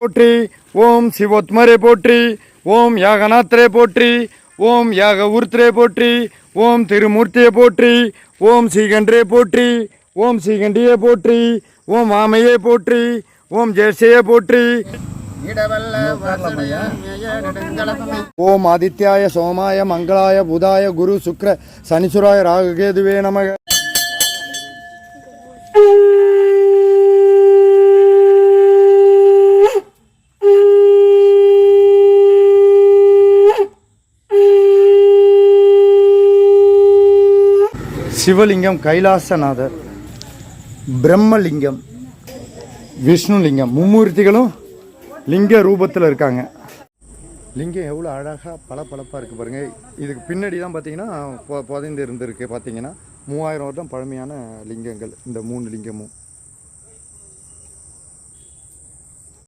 போற்றி. ஓம் சிவோத்மரே போற்றி. ஓம் யாகநாத்ரே போற்றி. ஓம் யாக உருத்ரே போற்றி. ஓம் திருமூர்த்தியே போற்றி. ஓம் ஸ்ரீகண்டரே போற்றி. ஓம் ஸ்ரீகண்டியே போற்றி. ஓம் வாமையே போற்றி. ஓம் ஜெயசையே போற்றி. ஓம் ஆதித்யாய சோமாய மங்களாய புதாய குரு சுக்ர சனிசுராய ராகுகேதுவே நமக. சிவலிங்கம் கைலாசநாதர், பிரம்மலிங்கம், விஷ்ணுலிங்கம், மும்மூர்த்திகளும் லிங்க ரூபத்தில் இருக்காங்க. லிங்கம் எவ்வளோ அழகாக பளபளப்பாக இருக்குது பாருங்கள். இதுக்கு பின்னாடி தான் பார்த்தீங்கன்னா புதைந்து இருந்திருக்கு. பார்த்தீங்கன்னா 3000 வருடம் பழமையான லிங்கங்கள் இந்த 3 லிங்கமும்.